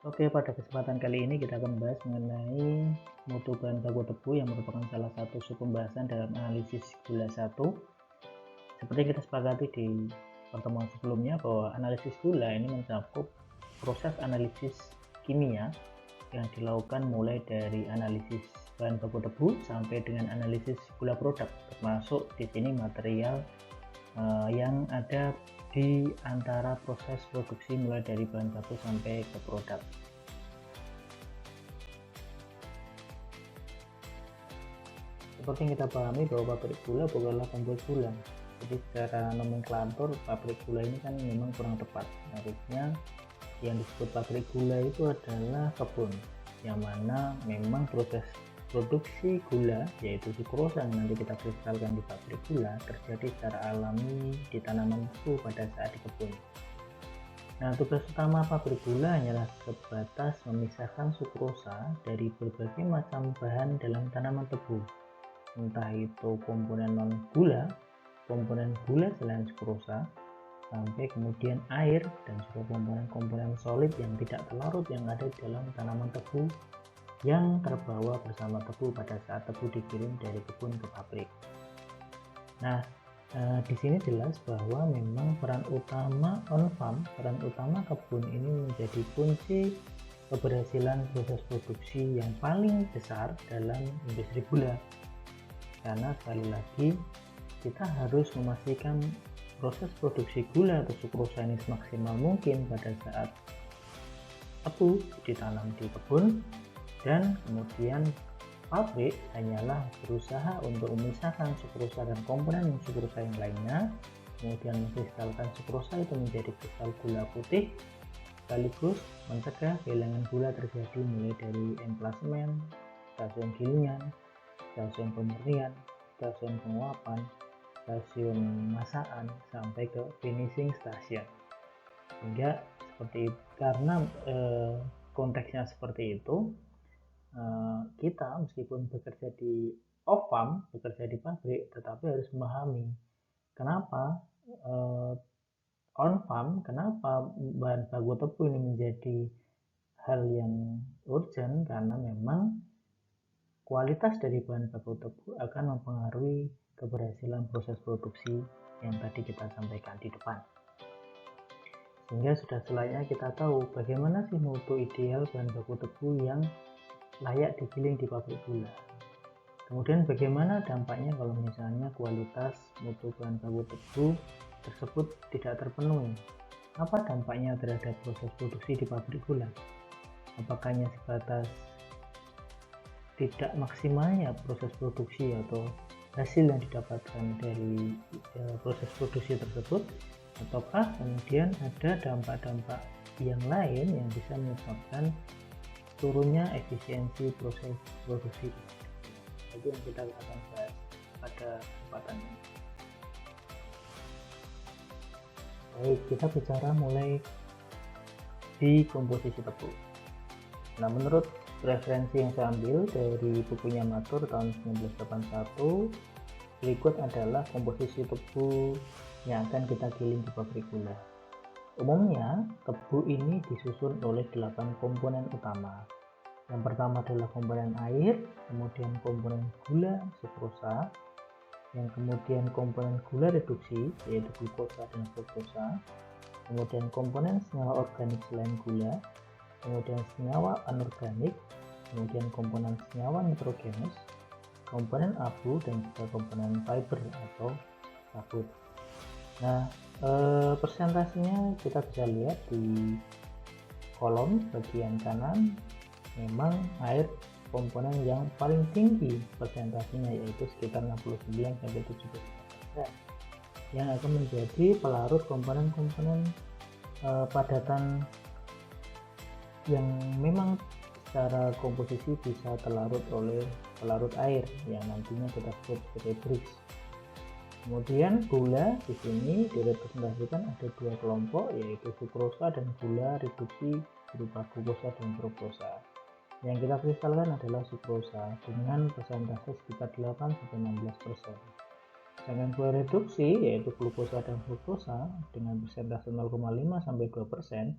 Oke, pada kesempatan kali ini kita akan membahas mengenai mutu bahan baku tebu yang merupakan salah satu sub pembahasan dalam analisis gula 1. Seperti yang kita sepakati di pertemuan sebelumnya bahwa analisis gula ini mencakup proses analisis kimia yang dilakukan mulai dari analisis bahan baku tebu sampai dengan analisis gula produk, termasuk di sini material yang ada di antara proses produksi mulai dari bahan baku sampai ke produk. Seperti yang kita pahami bahwa pabrik gula bukanlah pembuat gula. Jadi secara nomenklatur pabrik gula ini kan memang kurang tepat. Harusnya yang disebut pabrik gula itu adalah kebun, yang mana memang proses produksi gula yaitu sukrosa yang nanti kita kristalkan di pabrik gula terjadi secara alami di tanaman tebu pada saat di kebun. Nah, tugas utama pabrik gula hanyalah sebatas memisahkan sukrosa dari berbagai macam bahan dalam tanaman tebu, entah itu komponen non gula, komponen gula selain sukrosa, sampai kemudian air dan juga komponen-komponen solid yang tidak terlarut yang ada di dalam tanaman tebu yang terbawa bersama tebu pada saat tebu dikirim dari kebun ke pabrik. Nah, di sini jelas bahwa memang peran utama on-farm, peran utama kebun ini menjadi kunci keberhasilan proses produksi yang paling besar dalam industri gula. Karena sekali lagi kita harus memastikan proses produksi gula atau sukrosa ini semaksimal mungkin pada saat tebu ditanam di kebun, dan kemudian pabrik hanyalah berusaha untuk memisahkan sukrosa dan komponen sukrosa yang lainnya, kemudian mengkristalkan sukrosa itu menjadi kristal gula putih, sekaligus mencegah kehilangan gula terjadi mulai dari emplasmen, stasiun gilingan, stasiun pemurnian, stasiun penguapan, stasiun masakan sampai ke finishing station. Sehingga seperti karena konteksnya seperti itu, kita meskipun bekerja di off farm, bekerja di pabrik, tetapi harus memahami kenapa on farm, kenapa bahan baku tebu ini menjadi hal yang urgent, karena memang kualitas dari bahan baku tebu akan mempengaruhi keberhasilan proses produksi yang tadi kita sampaikan di depan. Sehingga sudah selayaknya kita tahu bagaimana sih mutu ideal bahan baku tebu yang layak digiling di pabrik gula. Kemudian bagaimana dampaknya kalau misalnya kualitas mutu bahan baku tebu tersebut tidak terpenuhi. Apa dampaknya terhadap proses produksi di pabrik gula? Apakah hanya sebatas tidak maksimalnya proses produksi atau hasil yang didapatkan dari proses produksi tersebut, ataukah kemudian ada dampak-dampak yang lain yang bisa menyebabkan turunnya efisiensi proses produksi? Itu yang kita akan bahas pada kesempatan ini. Baik, kita bicara mulai di komposisi tebu. Nah, menurut referensi yang saya ambil dari bukunya Matur tahun 1981, berikut adalah komposisi tebu yang akan kita giling di pabrik gula. Umumnya, tebu ini disusun oleh 8 komponen utama. Yang pertama adalah komponen air, kemudian komponen gula sukrosa, yang kemudian komponen gula reduksi yaitu glukosa dan fruktosa, kemudian komponen senyawa organik selain gula, kemudian senyawa anorganik, kemudian komponen senyawa nitrogenus, komponen abu, dan juga komponen fiber atau kabut. Nah, persentasenya kita bisa lihat di kolom bagian kanan. Memang air komponen yang paling tinggi persentasenya, yaitu sekitar 69-70%, yang akan menjadi pelarut komponen-komponen padatan yang memang secara komposisi bisa terlarut oleh pelarut air yang nantinya kita sebut sebagai brix. Kemudian gula di sini direpresentasikan ada dua kelompok, yaitu sukrosa dan gula reduksi berupa glukosa dan fruktosa. Yang kita kristalkan adalah sukrosa dengan persentase sekitar 8-16%. Sedangkan gula reduksi yaitu glukosa dan fruktosa dengan persentase 0,5-2%,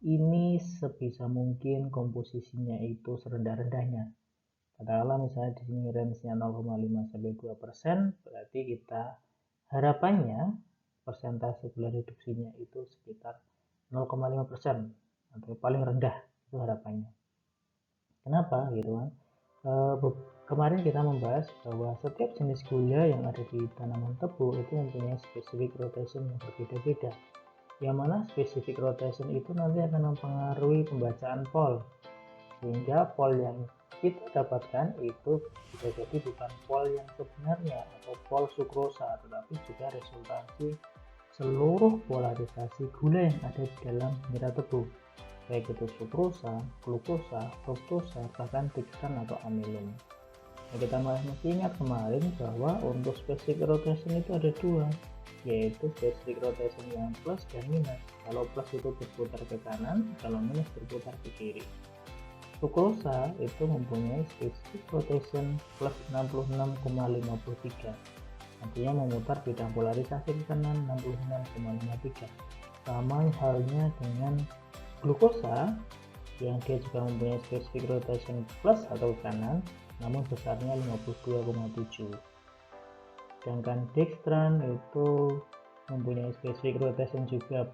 ini sebisa mungkin komposisinya itu serendah-rendahnya. Katakanlah misalnya di sini range-nya 0,5 sampai 2%, berarti kita harapannya persentase gula reduksinya itu sekitar 0,5% atau paling rendah, itu harapannya. Kenapa gitu kan? Kemarin kita membahas bahwa setiap jenis gula yang ada di tanaman tebu itu mempunyai specific rotation yang berbeda-beda, yang mana specific rotation itu nanti akan mempengaruhi pembacaan pol, sehingga pol yang kita dapatkan itu bisa jadi bukan pol yang sebenarnya atau pol sukrosa, tetapi juga resultasi seluruh polarisasi gula yang ada di dalam nira tebu, baik itu sukrosa, glukosa, fruktosa, bahkan dextran atau amilum. Nah, kita masih ingat kemarin bahwa untuk specific rotation itu ada dua, yaitu specific rotation yang plus dan minus. Kalau plus itu berputar ke kanan, kalau minus berputar ke kiri. Sukrosa itu mempunyai specific rotation plus 66,53, artinya memutar bidang polarisasi ke kanan 66,53. Sama halnya dengan glukosa yang dia juga mempunyai specific rotation plus atau ke kanan, namun besarnya 52,7. Sedangkan dextran itu mempunyai specific rotation juga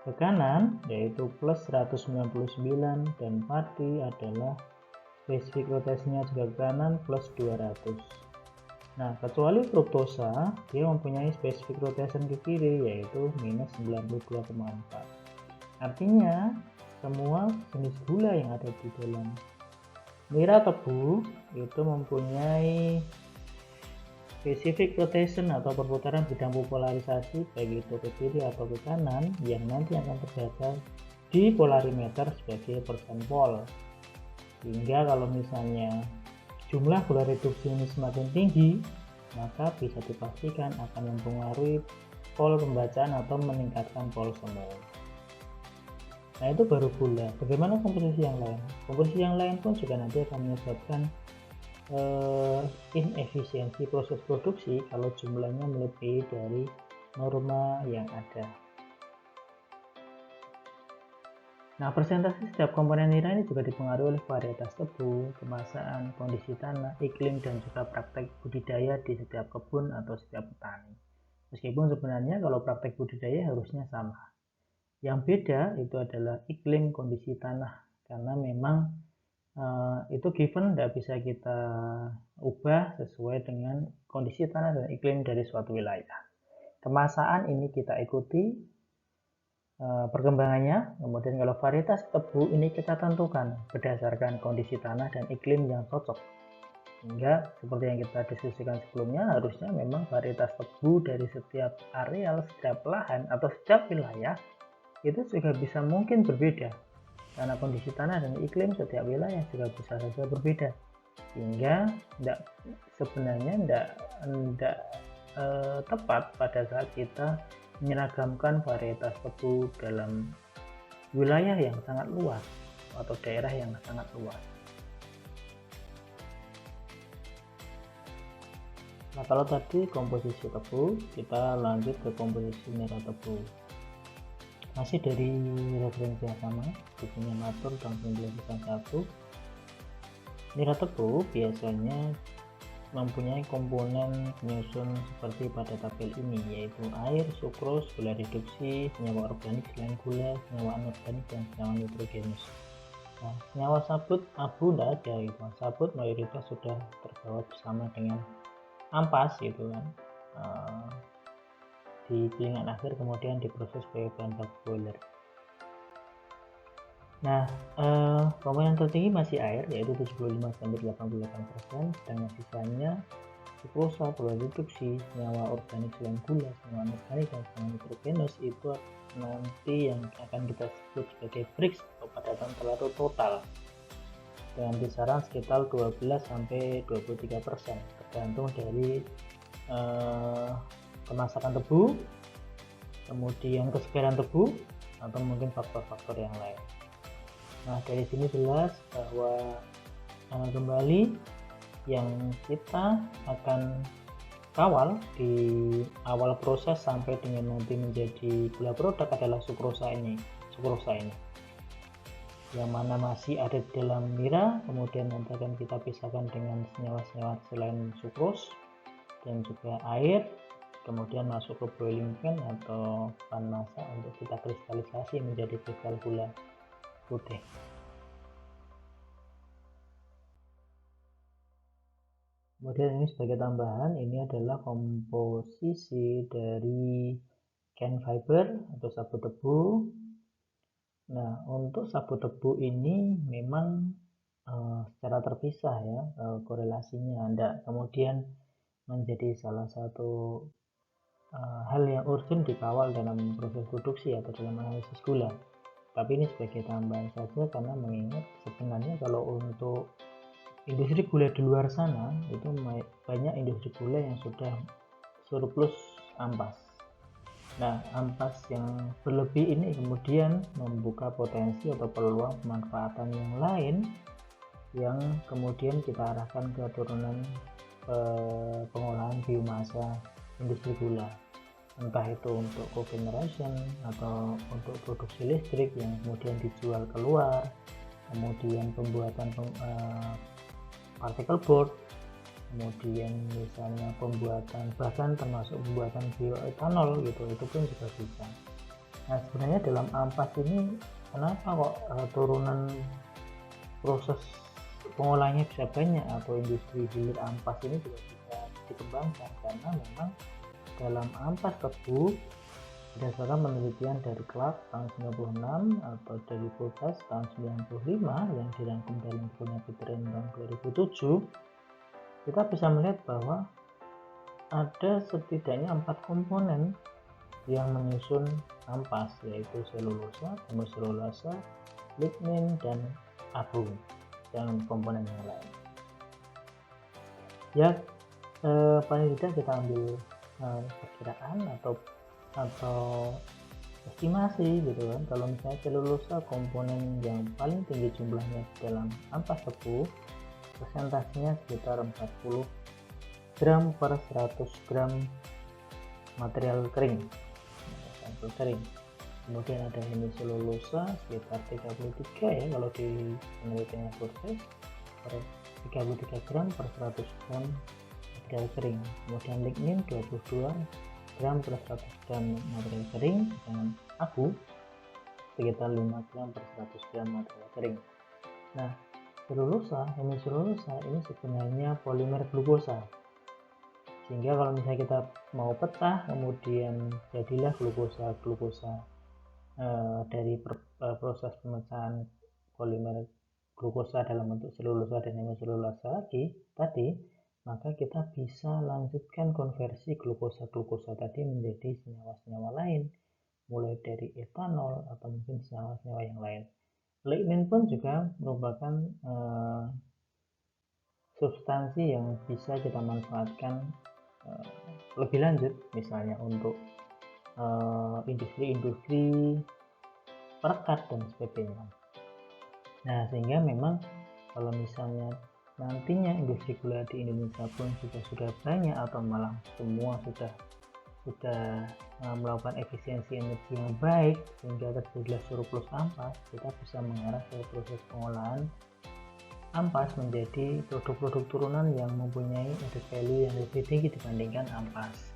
ke kanan, yaitu plus 199, dan padi adalah specific rotationnya juga ke kanan plus 200. Nah, kecuali fruktosa, dia mempunyai specific rotation ke kiri, yaitu minus 92,4. Artinya semua jenis gula yang ada di dalam nira tebu itu mempunyai specific rotation atau perputaran bidang polarisasi baik itu ke kiri atau ke kanan yang nanti akan terjaga di polarimeter sebagai persen pol. Sehingga kalau misalnya jumlah gula reduksi ini semakin tinggi, maka bisa dipastikan akan mempengaruhi pol pembacaan atau meningkatkan pol semu. Nah, itu baru gula. Bagaimana komposisi yang lain? Komposisi yang lain pun juga nanti akan menyebabkan inefisiensi proses produksi kalau jumlahnya melebihi dari norma yang ada. Nah, presentasi setiap komponen nira ini juga dipengaruhi oleh varietas tebu, kemasan, kondisi tanah, iklim, dan juga praktek budidaya di setiap kebun atau setiap petani. Meskipun sebenarnya kalau praktek budidaya harusnya sama. Yang beda itu adalah iklim, kondisi tanah, karena memang itu given, tidak bisa kita ubah sesuai dengan kondisi tanah dan iklim dari suatu wilayah. Kemasan ini kita ikuti perkembangannya, kemudian kalau varietas tebu ini kita tentukan berdasarkan kondisi tanah dan iklim yang cocok. Sehingga seperti yang kita diskusikan sebelumnya, harusnya memang varietas tebu dari setiap areal, setiap lahan atau setiap wilayah itu juga bisa mungkin berbeda, karena kondisi tanah dan iklim setiap wilayah juga bisa saja berbeda, sehingga sebenarnya tidak tepat pada saat kita menyeragamkan varietas tebu dalam wilayah yang sangat luas atau daerah yang sangat luas. Nah, kalau tadi komposisi tebu, kita lanjut ke komposisi nira tebu. Masih dari referensi yang sama, bukunya Matur tahun 1991. Nira tebu biasanya mempunyai komponen penyusun seperti pada tabel ini, yaitu air, sukros, gula reduksi, senyawa organik selain gula, senyawa anorganik, dan senyawa nitrogenus. Nah, senyawa sabut abu tidak ada gitu. Sabut mayoritas sudah terbawa bersama dengan ampas gitu kan, di piringan akhir kemudian diproses sebagai bahan baku boiler. Nah, komponen tertinggi masih air, yaitu 75-88%, sedangkan sisanya sukrosa, gula reduksi, senyawa organik selain gula, senyawa anorganik, dan senyawa nitrogenus itu nanti yang akan kita sebut sebagai Brix atau padatan telur total, dengan kisaran sekitar 12-23%, tergantung dari kemasakan tebu, kemudian kesegaran tebu, atau mungkin faktor-faktor yang lain. Nah, dari sini jelas bahwa kembali yang kita akan kawal di awal proses sampai dengan nanti menjadi gula produk adalah sukrosa ini. yang mana masih ada di dalam nira, kemudian nanti akan kita pisahkan dengan senyawa-senyawa selain sukrose dan juga air, kemudian masuk ke boiling pan atau pan masak untuk kita kristalisasi menjadi kristal gula putih. Kemudian ini sebagai tambahan, ini adalah komposisi dari cane fiber atau sabu tebu. Nah, untuk sabu tebu ini memang secara terpisah ya korelasinya, tidak kemudian menjadi salah satu hal yang urgent dikawal dalam proses produksi atau dalam analisis gula. Tapi ini sebagai tambahan saja, karena mengingat sebenarnya kalau untuk industri gula di luar sana itu banyak industri gula yang sudah surplus ampas. Nah, ampas yang berlebih ini kemudian membuka potensi atau peluang pemanfaatan yang lain yang kemudian kita arahkan ke turunan pengolahan biomasa industri gula, entah itu untuk cogeneration atau untuk produksi listrik yang kemudian dijual keluar, kemudian pembuatan particle board, kemudian misalnya pembuatan bahkan termasuk pembuatan bioetanol gitu, itu pun juga bisa. Nah, sebenarnya dalam ampas ini kenapa kok turunan proses pengolahannya bisa banyak atau industri hilir ampas ini juga bisa dikembangkan, karena memang dalam ampas tebu berdasarkan penelitian dari Clark tahun 96 atau dari Pulses tahun 95 yang dirangkum dalam bukunya Peter tahun 2007, kita bisa melihat bahwa ada setidaknya 4 komponen yang menyusun ampas, yaitu selulosa, hemoselulasa, lignin, dan abu, dan komponen yang lain. Ya, paling tidak kita ambil perkiraan atau estimasi gitu kan. Kalau misalnya selulosa komponen yang paling tinggi jumlahnya dalam ampas tebu, persentasenya sekitar 40 gram per 100 gram material kering. Kemudian ada hemiselulosa sekitar 33 ya kalau di penelitiannya Pulses, per 33 gram per 100 gram material kering. Kemudian lignin 22 gram per 100 gram material kering, dengan abu sekitar 5 gram per 100 gram material kering. Nah, hemiselulosa ini sebenarnya polimer glukosa, sehingga kalau misalnya kita mau pecah kemudian jadilah glukosa dari proses pemecahan polimer glukosa dalam bentuk selulosa dan hemiselulosa tadi, maka kita bisa lanjutkan konversi glukosa tadi menjadi senyawa-senyawa lain, mulai dari etanol atau mungkin senyawa-senyawa yang lain. Lignin pun juga merupakan substansi yang bisa kita manfaatkan lebih lanjut, misalnya untuk industri perekat dan sebagainya. Nah, sehingga memang kalau misalnya nantinya industri gula di Indonesia pun sudah banyak atau malah semua sudah melakukan efisiensi energi yang baik sehingga terjadilah surplus ampas, kita bisa mengarah ke proses pengolahan ampas menjadi produk-produk turunan yang mempunyai added value yang lebih tinggi dibandingkan ampas.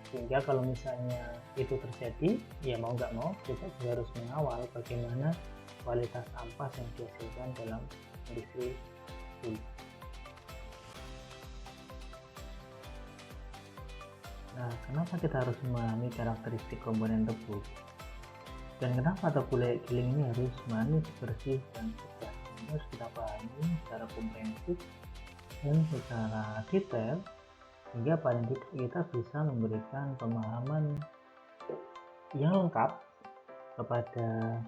Sehingga kalau misalnya itu terjadi, ya mau nggak mau kita juga harus mengawal bagaimana kualitas ampas yang dihasilkan dalam industri gula. Nah, kenapa kita harus memahami karakteristik komponen tebu? Dan kenapa tebu layak giling ini harus manis, bersih, dan segar? Ini harus kita pahami secara komprehensif dan secara detail, hingga paling tidak kita bisa memberikan pemahaman yang lengkap kepada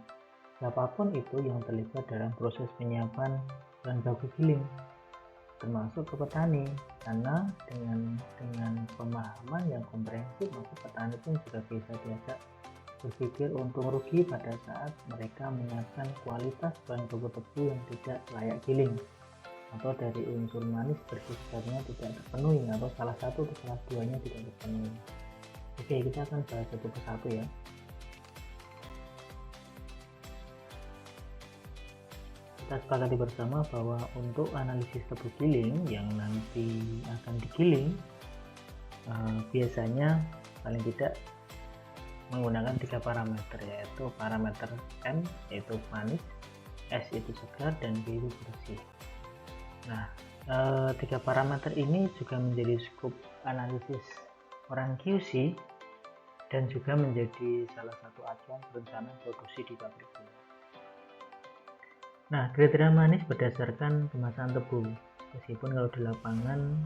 siapapun itu yang terlibat dalam proses penyiapan bahan baku giling, termasuk ke petani, karena dengan pemahaman yang komprehensif maka petani pun juga bisa diajak berpikir untung rugi pada saat mereka menyiapkan kualitas bahan baku tebu yang tidak layak giling atau dari unsur manis bersifat tidak terpenuhi atau salah satu atau salah duanya tidak terpenuhi. Oke, kita akan bahas satu persatu ya. kita sepakati bersama bahwa untuk analisis tebu giling yang nanti akan digiling biasanya paling tidak menggunakan 3 parameter, yaitu parameter M yaitu manis, S itu segar, dan B itu bersih. Nah, 3 parameter ini juga menjadi skop analisis orang QC dan juga menjadi salah satu acuan perencanaan produksi di pabrik gula. Nah, kriteria manis berdasarkan kemasan tebu. Meskipun kalau di lapangan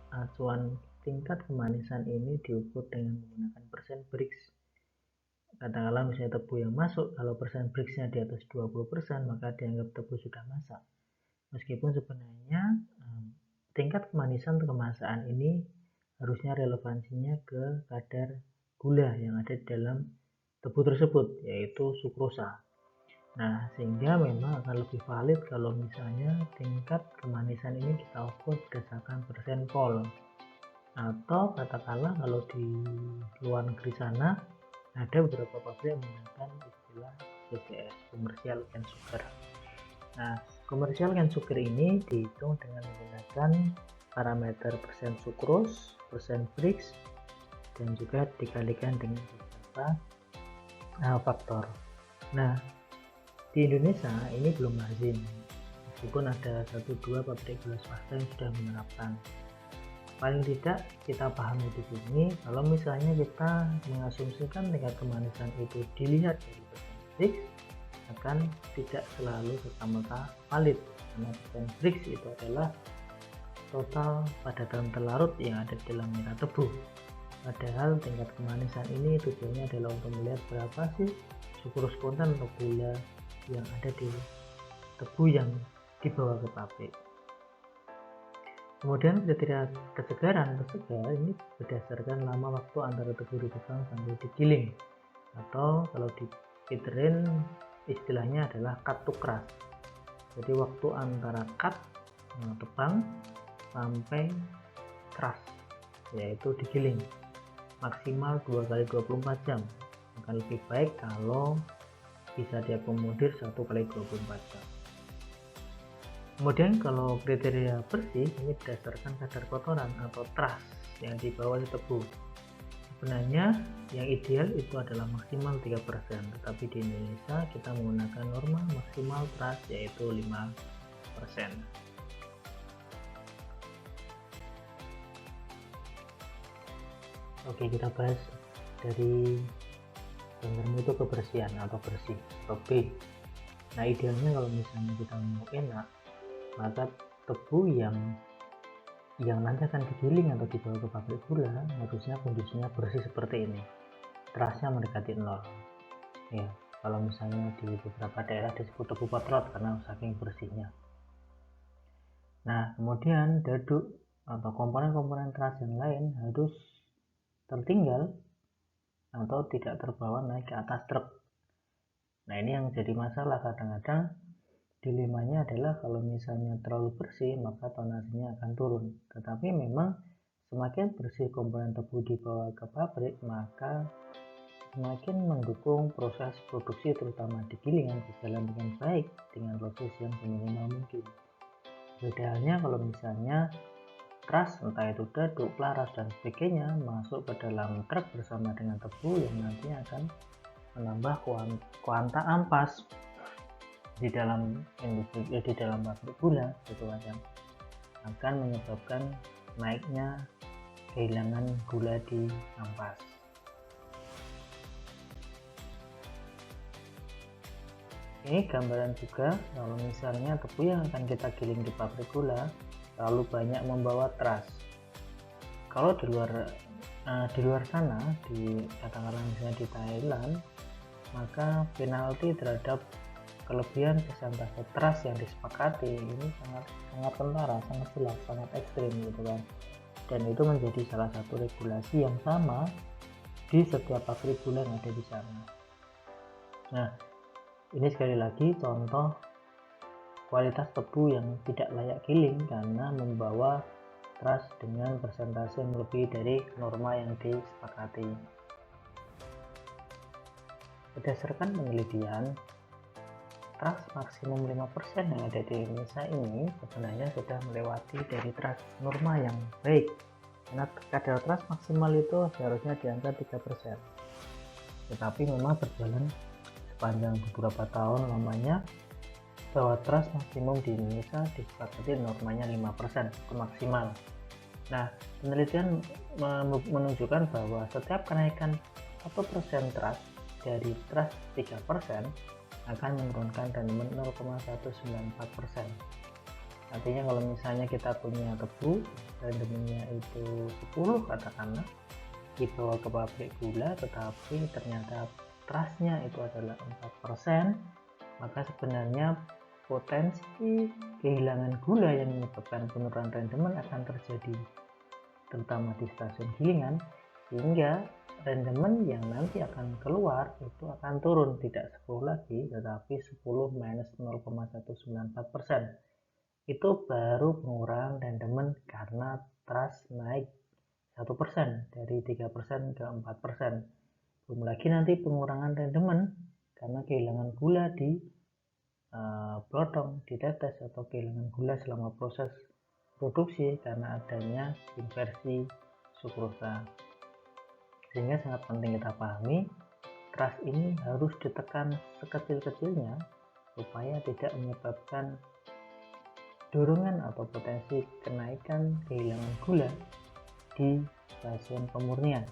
acuan tingkat kemanisan ini diukur dengan menggunakan persen Brix. Katakanlah misalnya tebu yang masuk, kalau persen Brixnya di atas 20%, maka dianggap tebu sudah masak. Meskipun sebenarnya tingkat kemanisan kemasan ini harusnya relevansinya ke kadar gula yang ada di dalam tebu tersebut, yaitu sukrosa. Nah, sehingga memang akan lebih valid kalau misalnya tingkat kemanisan ini kita ukur berdasarkan persen kol. Atau katakanlah kalau di luar negeri sana ada beberapa pabrik yang menggunakan istilah CCS, Commercial Cane Sugar. Nah, Commercial Cane Sugar ini dihitung dengan menggunakan parameter persen sukros, persen Brix, dan juga dikalikan dengan beberapa faktor. Nah, di Indonesia ini belum lazim, meskipun ada 1-2 pabrik gula swasta yang sudah menerapkan. Paling tidak kita pahami di sini, kalau misalnya kita mengasumsikan tingkat kemanisan itu dilihat dari persen Brix, akan tidak selalu serta-merta valid, karena persen Brix itu adalah total padatan terlarut yang ada di dalam minyak tebu. Padahal tingkat kemanisan ini tujuannya adalah untuk melihat berapa sih sukros konten atau gula yang ada di tebu yang dibawa ke pabrik. Kemudian kriteria kesegaran atau segar ini berdasarkan lama waktu antara tebu ditebang sampai digiling, atau kalau di Pitren istilahnya adalah cut to crush. Jadi waktu antara cut tebang sampai crush, yaitu digiling, maksimal 2 kali 24 jam. Akan lebih baik kalau bisa diakomodir 1 kali 24 jam. Kemudian kalau kriteria bersih ini berdasarkan kadar kotoran atau trust yang dibawa di tebu. Sebenarnya yang ideal itu adalah maksimal 3%, tetapi di Indonesia kita menggunakan norma maksimal trust yaitu 5%. Oke, kita bahas dari yang itu kebersihan atau bersih atau B. Nah, idealnya kalau misalnya kita mau enak, maka tebu yang nanti akan digiling atau dibawa ke pabrik gula harusnya kondisinya bersih seperti ini, trustnya mendekati 0 ya. Kalau misalnya di beberapa daerah disebut tebu potrot karena saking bersihnya. Nah, kemudian daduk atau komponen-komponen trust yang lain harus tertinggal atau tidak terbawa naik ke atas truk. Nah, ini yang jadi masalah. Kadang-kadang dilemanya adalah kalau misalnya terlalu bersih maka tonasenya akan turun, tetapi memang semakin bersih komponen tebu dibawa ke pabrik maka semakin mendukung proses produksi terutama digilingan berjalan dengan baik dengan proses yang seminimal mungkin. Beda halnya kalau misalnya trust, entah itu daduk, laras, dan sebagainya masuk ke dalam truk bersama dengan tebu yang nantinya akan menambah kuanta ampas di dalam industri, di dalam pabrik gula gitu kan, yang akan menyebabkan naiknya kehilangan gula di ampas. Ini gambaran juga kalau misalnya tebu yang akan kita giling di pabrik gula terlalu banyak membawa trust. Kalau di luar sana, katakanlah misalnya di Thailand, maka penalti terhadap kelebihan persentase trust yang disepakati ini sangat kentara, sangat jelas, sangat ekstrim gitu kan. Dan itu menjadi salah satu regulasi yang sama di setiap pabrik gula yang ada di sana. Nah, ini sekali lagi contoh kualitas tebu yang tidak layak giling karena membawa trust dengan persentase yang lebih dari norma yang disepakati. Berdasarkan penelitian, trust maksimum 5% yang ada di Indonesia ini sebenarnya sudah melewati dari trust norma yang baik, karena kadar trust maksimal itu seharusnya di angka 3%, tetapi memang berjalan sepanjang beberapa tahun lamanya bahwa trust maksimum di Indonesia disepakati normanya 5% itu maksimal. Nah, penelitian menunjukkan bahwa setiap kenaikan 1% trust dari trust 3% akan menurunkan rendemen 0,194%. Artinya kalau misalnya kita punya tebu, rendemennya itu 10 katakanlah, dibawa ke pabrik gula tetapi ternyata trustnya itu adalah 4%, maka sebenarnya potensi kehilangan gula yang menyebabkan penurunan rendemen akan terjadi terutama di stasiun gilingan, sehingga rendemen yang nanti akan keluar itu akan turun, tidak 10 lagi tetapi 10 minus 0,194%. Itu baru pengurangan rendemen karena trust naik 1% dari 3% ke 4%. Belum lagi nanti pengurangan rendemen karena kehilangan gula di blotong, ditetes, atau kehilangan gula selama proses produksi karena adanya inversi sukrosa. Sehingga sangat penting kita pahami, trust ini harus ditekan sekecil-kecilnya supaya tidak menyebabkan dorongan atau potensi kenaikan kehilangan gula di stasiun pemurnian.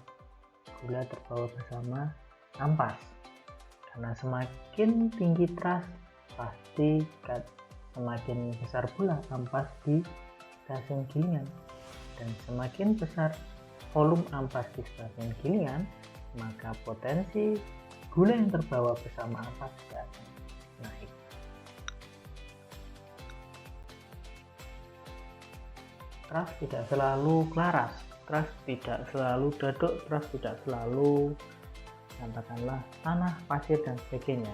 Gula terbawa bersama ampas, karena semakin tinggi trust pasti semakin besar pula ampas di stasiun gilingan, dan semakin besar volume ampas di stasiun gilingan, maka potensi gula yang terbawa bersama ampas juga akan naik. Trust tidak selalu laras, trust tidak selalu dadok, trust tidak selalu katakanlah tanah, pasir, dan sebagainya.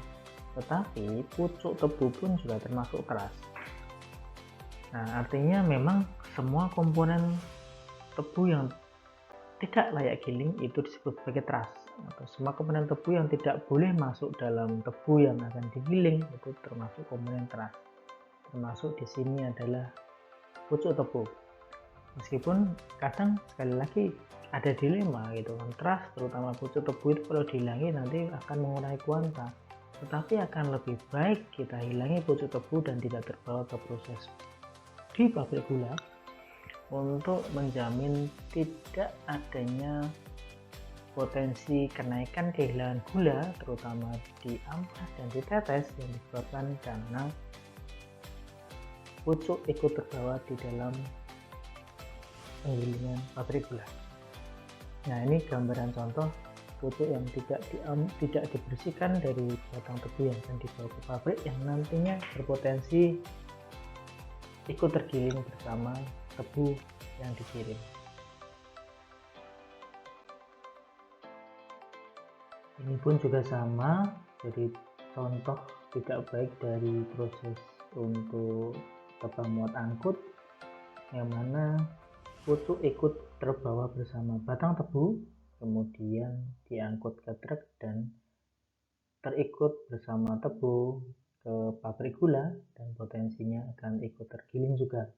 Tetapi pucuk tebu pun juga termasuk trust. Nah, artinya memang semua komponen tebu yang tidak layak giling itu disebut sebagai trust, atau semua komponen tebu yang tidak boleh masuk dalam tebu yang akan digiling itu termasuk komponen trust. Termasuk di sini adalah pucuk tebu. Meskipun kadang sekali lagi ada dilema gitu kan, trust terutama pucuk tebu itu kalau dihilangi nanti akan mengurangi kuanta, tetapi akan lebih baik kita hilangi pucuk tebu dan tidak terbawa ke proses di pabrik gula untuk menjamin tidak adanya potensi kenaikan kehilangan gula terutama di ampas dan di tetes yang disebabkan karena pucuk ikut terbawa di dalam penggilingan pabrik gula. Nah, ini gambaran contoh pucuk yang tidak dibersihkan dari batang tebu yang akan dibawa ke pabrik yang nantinya berpotensi ikut tergiling bersama tebu yang dikirim. Ini pun juga sama, jadi contoh tidak baik dari proses untuk kapal muat angkut yang mana pucuk ikut terbawa bersama batang tebu, kemudian diangkut ke truk dan terikut bersama tebu ke pabrik gula dan potensinya akan ikut tergiling juga.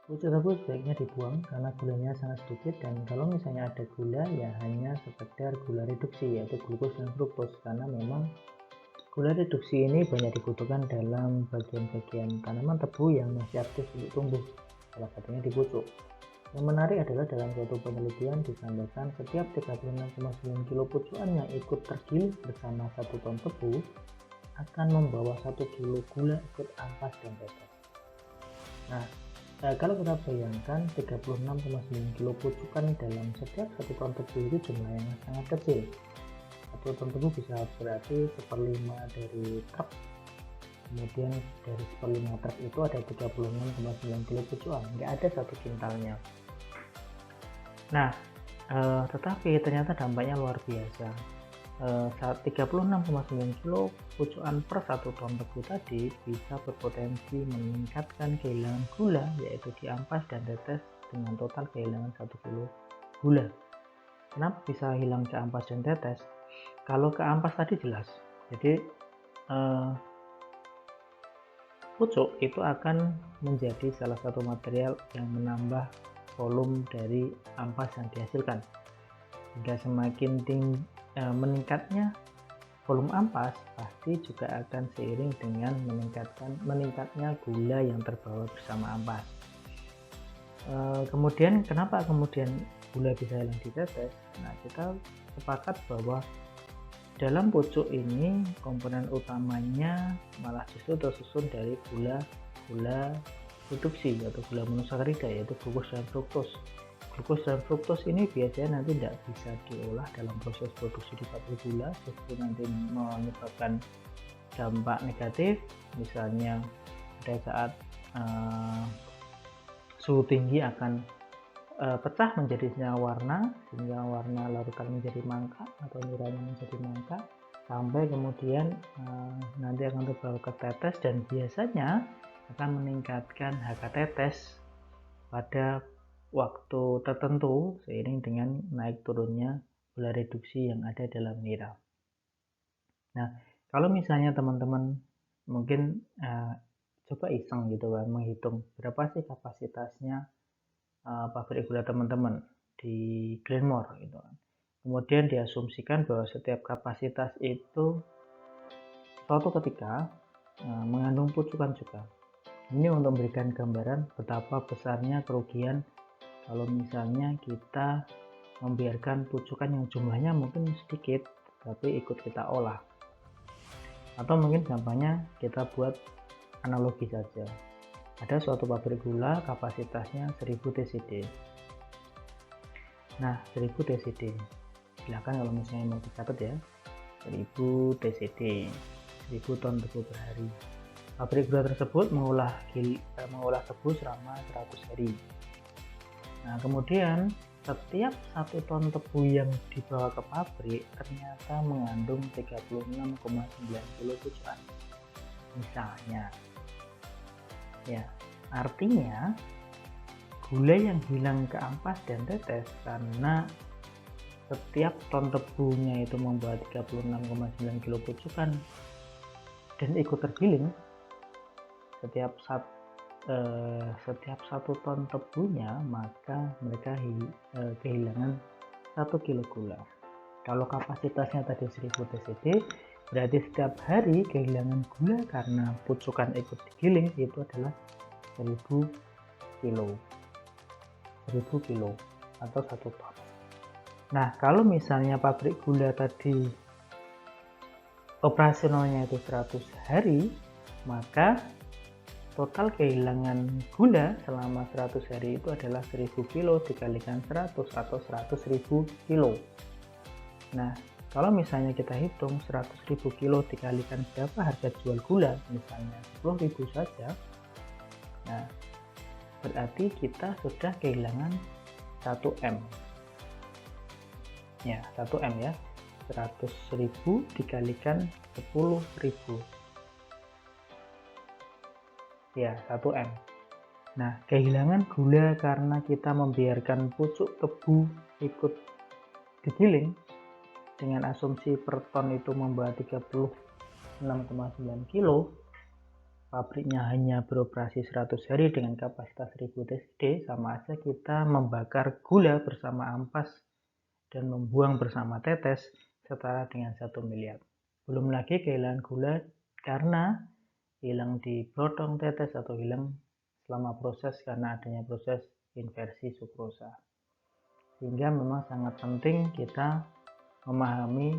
Pucuk tebu sebaiknya dibuang karena gulanya sangat sedikit, dan kalau misalnya ada gula ya hanya sekedar gula reduksi yaitu glukos dan fruktos, karena memang gula reduksi ini banyak dibutuhkan dalam bagian-bagian tanaman tebu yang masih aktif untuk tumbuh, salah satunya di pucuk. Yang menarik adalah dalam suatu penelitian disampaikan setiap 36,9 kilo pucukan yang ikut tergiling bersama 1 ton tebu akan membawa 1 kilo gula ikut ampas dan tetes. Nah, kalau kita bayangkan 36,9 kilo pucukan dalam setiap 1 ton tebu itu jumlah yang sangat kecil. 1 ton tebu bisa berarti 1/5 dari truk, kemudian dari 1/5 truk itu ada 36,9 kilo pucukan, nggak ada 1 kintalnya. Nah, tetapi ternyata dampaknya luar biasa. saat 36,9 kilo pucukan per 1 ton tebu tadi bisa berpotensi meningkatkan kehilangan gula, yaitu di ampas dan tetes dengan total kehilangan 1 kilo gula. Kenapa bisa hilang ke ampas dan tetes? Kalau ke ampas tadi jelas, jadi pucuk itu akan menjadi salah satu material yang menambah volume dari ampas yang dihasilkan, hingga semakin meningkatnya volume ampas pasti juga akan seiring dengan meningkatnya gula yang terbawa bersama ampas. Kemudian kenapa gula bisa hilang di tetes? Nah, kita sepakat bahwa dalam pucuk ini komponen utamanya malah justru tersusun dari gula reduksi atau gula monosakarida, yaitu glukos dan fruktos. Glukos dan fruktos ini biasanya nanti tidak bisa diolah dalam proses produksi di pabrik gula, justru nanti menyebabkan dampak negatif, misalnya pada saat suhu tinggi akan pecah menjadi senyawa warna, sehingga warna larutan menjadi mangkrak atau niranya menjadi mangkrak, sampai kemudian nanti akan terbawa ke tetes dan biasanya akan meningkatkan HK tetes pada waktu tertentu seiring dengan naik turunnya gula reduksi yang ada dalam nira. Nah, kalau misalnya teman-teman mungkin coba iseng gitu kan, menghitung berapa sih kapasitasnya pabrik gula teman-teman di Glenmore gitu kan. Kemudian diasumsikan bahwa setiap kapasitas itu suatu ketika mengandung pucukan juga. Ini untuk memberikan gambaran betapa besarnya kerugian kalau misalnya kita membiarkan pucukan yang jumlahnya mungkin sedikit tapi ikut kita olah. Atau mungkin gampangnya kita buat analogi saja. Ada suatu pabrik gula kapasitasnya 1000 TCD. Nah, 1000 TCD. Silakan kalau misalnya mau dicatat ya. 1000 TCD, 1000 ton tebu per hari. Pabrik gula tersebut mengolah tebu selama 100 hari. Nah, kemudian setiap 1 ton tebu yang dibawa ke pabrik ternyata mengandung 36,9 kilo pucukan. Misalnya, ya, artinya gula yang hilang ke ampas dan tetes karena setiap ton tebunya itu membawa 36,9 kilo pucukan dan ikut tergiling, setiap 1 ton tebunya maka mereka kehilangan 1 kilo gula. Kalau kapasitasnya tadi 1000 TCD, berarti setiap hari kehilangan gula karena pucukan ikut digiling itu adalah 1000 kilo atau 1 ton. Nah, kalau misalnya pabrik gula tadi operasionalnya itu 100 hari, maka total kehilangan gula selama 100 hari itu adalah 1000 kilo dikalikan 100 atau 100.000 kilo. Nah, kalau misalnya kita hitung 100.000 kilo dikalikan berapa harga jual gula, misalnya 10.000 saja, nah berarti kita sudah kehilangan 1M. Ya, 1M ya. 100.000 dikalikan 10.000. Ya, 1M. Nah, kehilangan gula karena kita membiarkan pucuk tebu ikut digiling dengan asumsi per ton itu membawa 36,9 kilo, pabriknya hanya beroperasi 100 hari dengan kapasitas 1000 TCD, sama aja kita membakar gula bersama ampas dan membuang bersama tetes setara dengan 1 miliar. Belum lagi kehilangan gula karena hilang di brodong tetes atau hilang selama proses karena adanya proses inversi sukrosa. Sehingga memang sangat penting kita memahami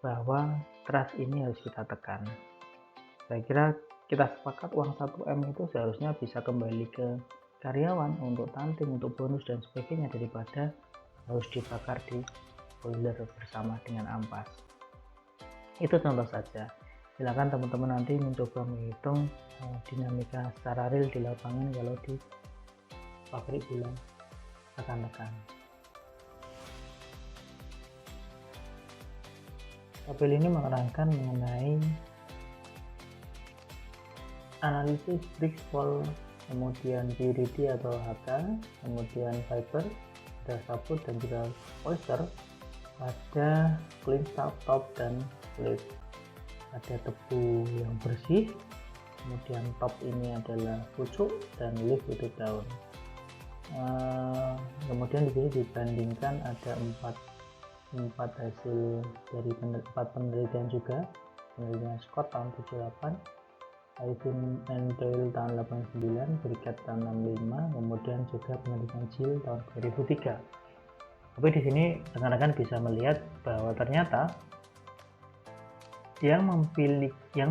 bahwa trust ini harus kita tekan. Saya kira kita sepakat uang 1M itu seharusnya bisa kembali ke karyawan untuk tanting, untuk bonus dan sebagainya, daripada harus dibakar di boiler bersama dengan ampas. Itu contoh saja. Silakan teman-teman nanti mencoba menghitung dinamika secara real di lapangan kalau di pabrik gula rekan-rekan. Tabel ini menerangkan mengenai analisis bricks wall, kemudian purity atau HK, kemudian fiber, ada sabut dan juga oyster, ada clean top dan lip, ada tebu yang bersih, kemudian top ini adalah pucuk dan lip itu daun. Kemudian di sini dibandingkan ada empat hasil dari 4 penelitian juga, penelitian Scott tahun 78, Irvin and Doyle tahun 89, Brigat tahun 65, kemudian juga penelitian Gill tahun 2003. Tapi di sini rekan-rekan bisa melihat bahwa ternyata yang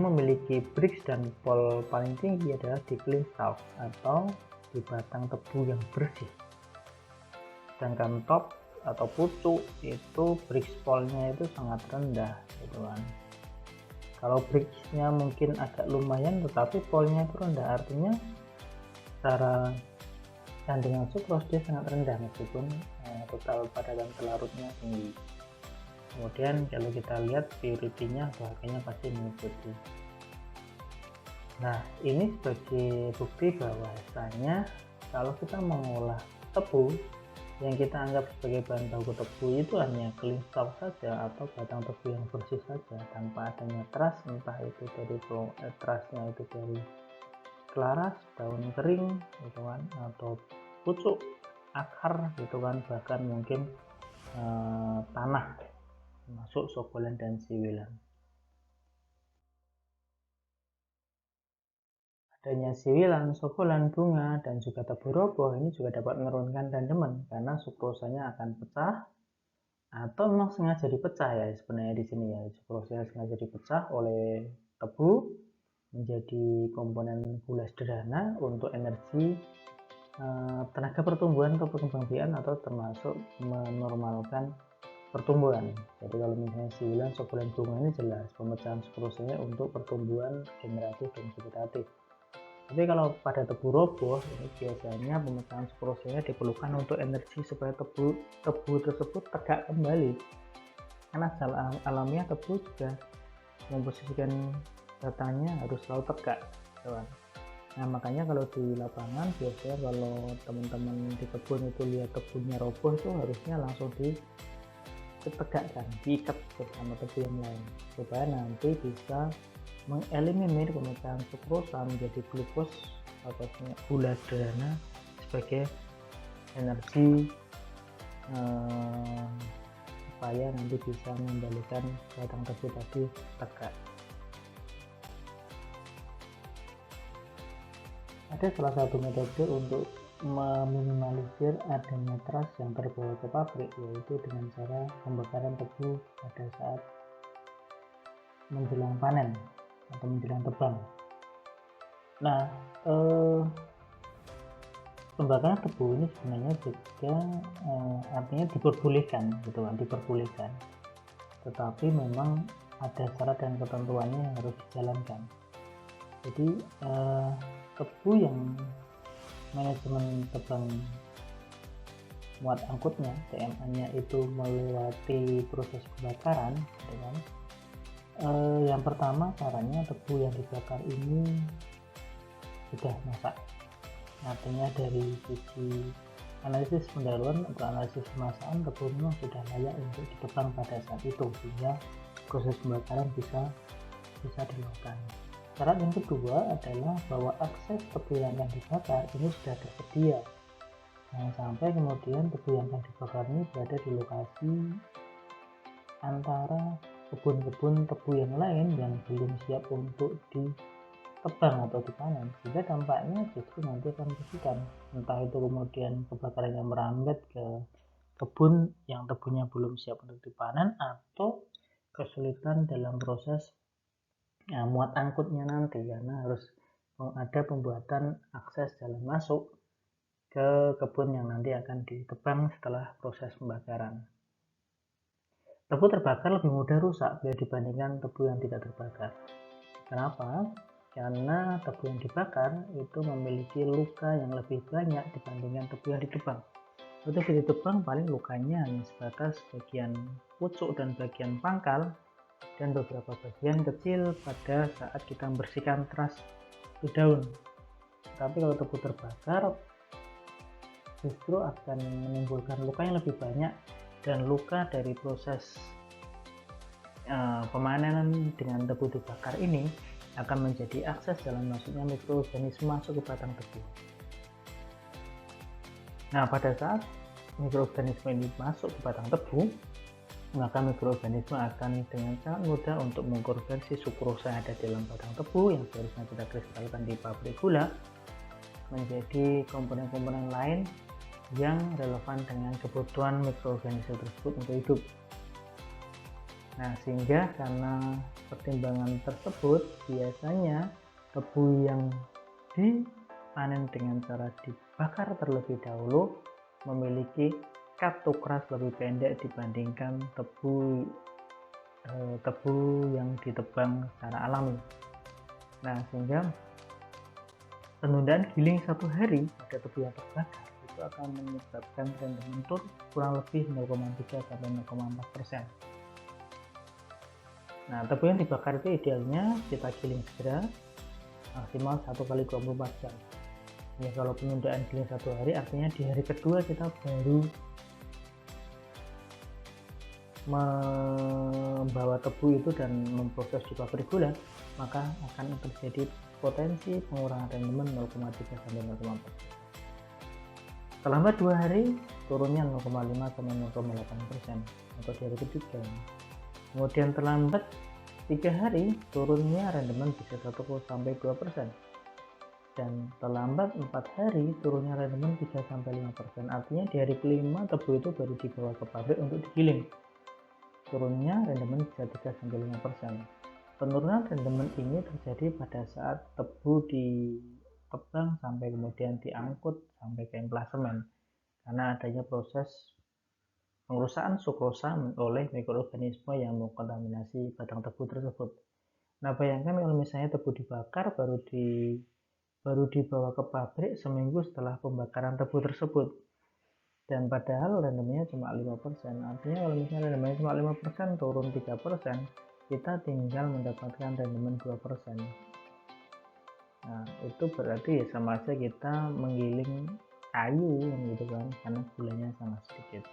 memiliki bricks dan pole paling tinggi adalah di clean stalk atau di batang tebu yang bersih. Sedangkan top atau pucuk itu bricks pole-nya itu sangat rendah, gitu kan. Kalau bricksnya mungkin agak lumayan, tetapi pole-nya itu rendah, artinya secara kandungan sukrose dia sangat rendah meskipun total padatan pelarutnya tinggi. Kemudian kalau kita lihat purity-nya, harganya pasti mengikuti. Nah, ini sebagai bukti bahwa bahwasanya kalau kita mengolah tebu yang kita anggap sebagai bahan baku tebu itu hanya clean stalk saja atau batang tebu yang bersih saja tanpa adanya truss, entah itu dari trussnya itu dari kelaras, daun kering gitu kan, atau pucuk, akar gitu kan, bahkan mungkin tanah masuk sogolan dan siwilan. Adanya siwilan, sogolan, bunga, dan juga tebu roboh ini juga dapat menurunkan rendemen karena sukrosanya akan pecah atau memang sengaja dipecah ya sebenarnya di sini ya, sukrosanya sengaja dipecah oleh tebu menjadi komponen gula sederhana untuk energi tenaga pertumbuhan atau perkembang biakan atau termasuk menormalkan pertumbuhan. Jadi kalau misalnya siwilan, sogolan, bunga ini jelas pemecahan sukrosanya untuk pertumbuhan generatif dan vegetatif. Tapi kalau pada tebu roboh ini biasanya pemecahan sukrosanya diperlukan untuk energi supaya tebu tersebut tegak kembali. Karena secara alamiah tebu juga memposisikan batangnya harus selalu tegak, teman. Nah makanya kalau di lapangan biasanya kalau teman-teman di kebun itu lihat tebunya roboh itu harusnya langsung ditegakkan, diikat bersama tebu yang lain supaya nanti bisa mengeliminir pemecahan sukrosa menjadi glukos atau gula sederhana sebagai energi supaya nanti bisa mengembalikan batang tebu tadi tegak. Ada salah satu metode untuk meminimalisir adanya truss yang terbawa ke pabrik, yaitu dengan cara pembakaran tebu pada saat menjelang panen atau menjelang tebang. Nah, pembakaran tebu ini sebenarnya juga artinya diperbolehkan, gitu kan, diperbolehkan. Tetapi memang ada syarat dan ketentuannya yang harus dijalankan. Jadi tebu yang manajemen tebang muat angkutnya TMA-nya itu melewati proses pembakaran, gitu kan. Yang pertama caranya tebu yang dibakar ini sudah masak, artinya dari sisi analisis pendahuluan atau analisis pemasakan tebu memang sudah layak untuk ditebang pada saat itu sehingga proses pembakaran bisa dilakukan. Syarat yang kedua adalah bahwa akses tebu yang akan dibakar ini sudah tersedia. Jangan sampai kemudian tebu yang akan dibakar ini berada di lokasi antara kebun-kebun tebu yang lain yang belum siap untuk ditebang atau dipanen, sehingga dampaknya justru nanti akan merugikan. Entah itu kemudian kebakarannya merambat ke kebun yang tebunya belum siap untuk dipanen atau kesulitan dalam proses muat angkutnya nanti karena harus ada pembuatan akses jalan masuk ke kebun yang nanti akan ditebang setelah proses pembakaran. Tebu terbakar lebih mudah rusak bila dibandingkan tebu yang tidak terbakar. Kenapa? Karena tebu yang dibakar itu memiliki luka yang lebih banyak dibandingkan tebu yang ditebang. Tebu yang ditebang paling lukanya hanya sebatas bagian pucuk dan bagian pangkal, dan beberapa bagian kecil pada saat kita membersihkan teras daun. Tapi kalau tebu terbakar justru akan menimbulkan luka yang lebih banyak, dan luka dari proses pemanenan dengan tebu dibakar ini akan menjadi akses jalan masuknya mikroorganisme masuk ke batang tebu. Nah, pada saat mikroorganisme ini masuk ke batang tebu, maka mikroorganisme akan dengan sangat mudah untuk mengkonversi sukrosa yang ada di dalam batang tebu yang seharusnya kita kristalkan di pabrik gula menjadi komponen-komponen lain yang relevan dengan kebutuhan mikroorganisme tersebut untuk hidup. Nah, sehingga karena pertimbangan tersebut, biasanya tebu yang dipanen dengan cara dibakar terlebih dahulu memiliki katokras lebih pendek dibandingkan tebu yang ditebang secara alami. Nah, sehingga penundaan giling 1 hari pada tebu yang terbakar itu akan menyebabkan rendemen turun kurang lebih 0,3 sampai 0,4%. Nah, tebu yang dibakar itu idealnya kita giling segera, maksimal 1 kali 24 jam. Ya, kalau penundaan giling 1 hari artinya di hari kedua kita baru membawa tebu itu dan memproses di pabrik gula, maka akan terjadi potensi pengurangan rendemen 0,3 sampai 0,4. Terlambat 2 hari turunnya 0,5 sampai 0,8% atau di hari ketiga. Kemudian terlambat 3 hari turunnya rendemen bisa 1 sampai 2%, dan terlambat 4 hari turunnya rendemen 3 sampai 5%. Artinya di hari kelima tebu itu baru dibawa ke pabrik untuk digiling, turunnya rendemen bisa 3 sampai 5%. Penurunan rendemen ini terjadi pada saat tebu ditebang sampai kemudian diangkut sampai ke emplasemen, karena adanya proses pengerusakan sukrosa oleh mikroorganisme yang mengkontaminasi batang tebu tersebut. Nah, bayangkan kalau misalnya tebu dibakar baru dibawa ke pabrik seminggu setelah pembakaran tebu tersebut, dan padahal rendemennya cuma 5%. Artinya kalau misalnya rendemennya cuma 5%, turun 3%, kita tinggal mendapatkan rendemen 2%. Nah, itu berarti ya sama aja kita menggiling kayu gitu kan, karena gulanya sangat sedikit.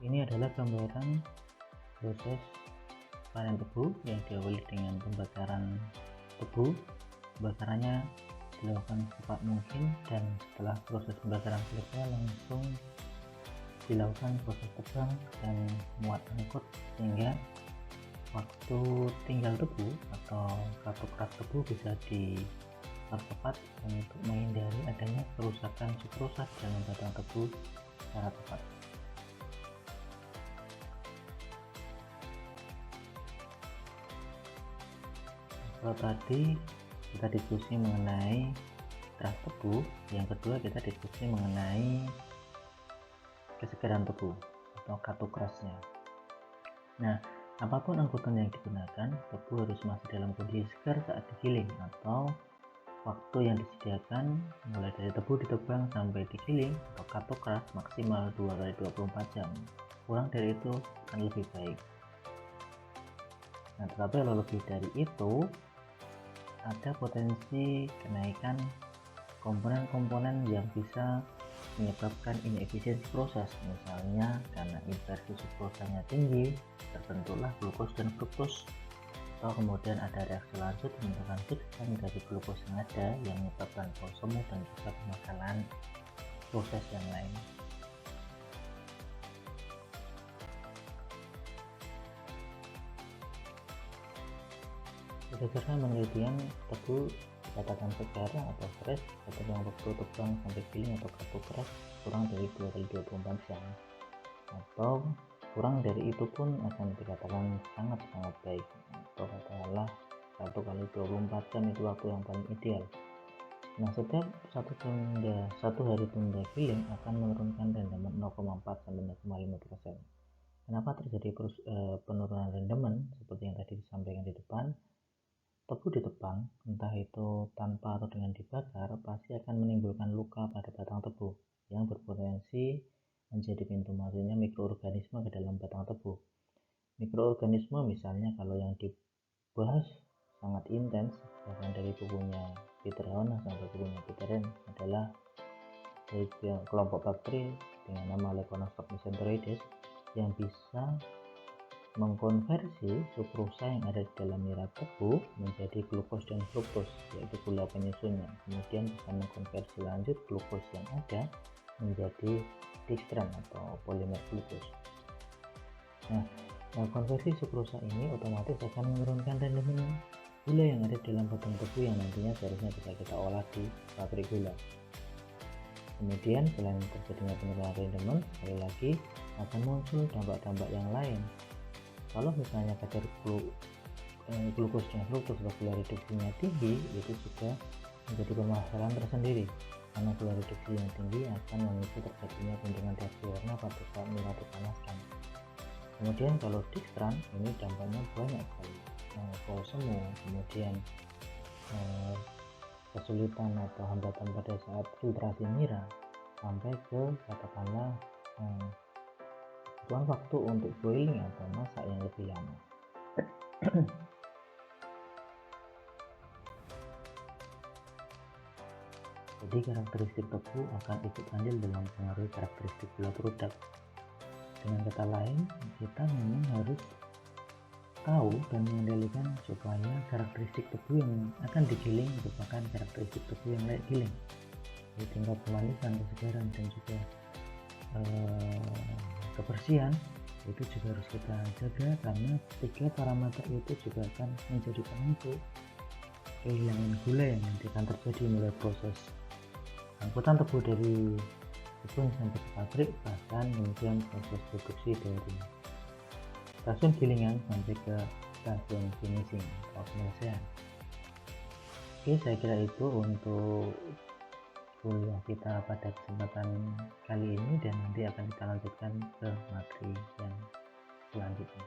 Ini adalah gambaran proses panen tebu yang diawali dengan pembakaran tebu. Pembakarannya dilakukan secepat mungkin, dan setelah proses pembakaran selesai langsung dilakukan proses tebang dan muat angkut, sehingga waktu tinggal tebu atau katokras tebu bisa dipercepat untuk menghindari adanya kerusakan sukrosa dalam batang tebu secara tepat. Kalau tadi kita diskusi mengenai teras tebu, yang kedua kita diskusi mengenai kesegaran tebu atau katokrasnya. Nah, apapun angkutan yang digunakan, tebu harus masih dalam kondisi segar saat digiling, atau waktu yang disediakan mulai dari tebu ditebang sampai digiling atau katokras maksimal 2 kali 24 jam. Kurang dari itu akan lebih baik. Nah, tetapi kalau lebih dari itu, ada potensi kenaikan komponen-komponen yang bisa menyebabkan inefisiensi proses. Misalnya karena inversi sukrosanya tinggi, terbentuklah glukos dan fruktos, atau kemudian ada reaksi lanjut pembentukan zigzag dari glukos yang ada yang menyebabkan kosmo dan juga permasalahan proses yang lain. Berdasarkan penelitian, tebu dikatakan segar atau fresh ketika waktu tebang sampai giling atau katokras kurang dari 2 kali 24 jam, atau kurang dari itu pun akan dikatakan sangat-sangat baik, atau katakanlah 1 kali 24 jam itu waktu yang paling ideal. Nah, setiap satu hari tunda giling akan menurunkan rendemen 0,4 sampai 0,5%. Kenapa terjadi penurunan rendemen? Seperti yang tadi disampaikan di depan, tebu ditebang, entah itu tanpa atau dengan dibakar, pasti akan menimbulkan luka pada batang tebu yang berpotensi menjadi pintu masuknya mikro mikroorganisme misalnya, kalau yang dibahas sangat intens bahkan dari bukunya Peter Hona sampai bukunya Peter Ren adalah kelompok bakteri dengan nama Leconostoc mesenteroides yang bisa mengkonversi sukrosa yang ada di dalam nira tebu menjadi glukos dan fruktos, yaitu gula penyusunnya. Kemudian bisa mengkonversi lanjut glukos yang ada menjadi dextran atau polimer glukos. Nah, konversi sukrosa ini otomatis akan menurunkan rendemen gula yang ada dalam batang tebu yang nantinya seharusnya bisa kita olah di pabrik gula. Kemudian selain terjadinya penurunan rendemen, sekali lagi akan muncul dampak-dampak yang lain. Kalau misalnya kadar glukos dan fruktos atau gula reduksinya tinggi, itu juga menjadi permasalahan tersendiri, karena gula reduksi yang tinggi akan memicu terjadinya kunjungan reaksi warna pada saat nira dipanaskan. Kemudian kalau dextran ini dampaknya banyak sekali, kalau semu, kemudian kesulitan atau hambatan pada saat filtrasi nira, sampai ke katakanlah butuhan waktu untuk boiling atau masak yang lebih lama. Jadi karakteristik tebu akan ikut andil dalam pengaruh karakteristik gula produk. Dengan kata lain, kita memang harus tahu dan mengendalikan supaya karakteristik tebu yang akan digiling merupakan karakteristik tebu yang layak giling. Jadi tingkat kemanisan, kesegaran, dan juga kebersihan itu juga harus kita jaga, karena 3 parameter itu juga akan menjadi penentu kehilangan gula yang nanti akan terjadi mulai proses angkutan tebu dari kebun sampai ke pabrik, bahkan kemudian proses produksi dari stasiun gilingan sampai ke stasiun finishing atau penyelesaian. Oke, saya kira itu untuk kuliah kita pada kesempatan kali ini, dan nanti akan kita lanjutkan ke materi yang selanjutnya.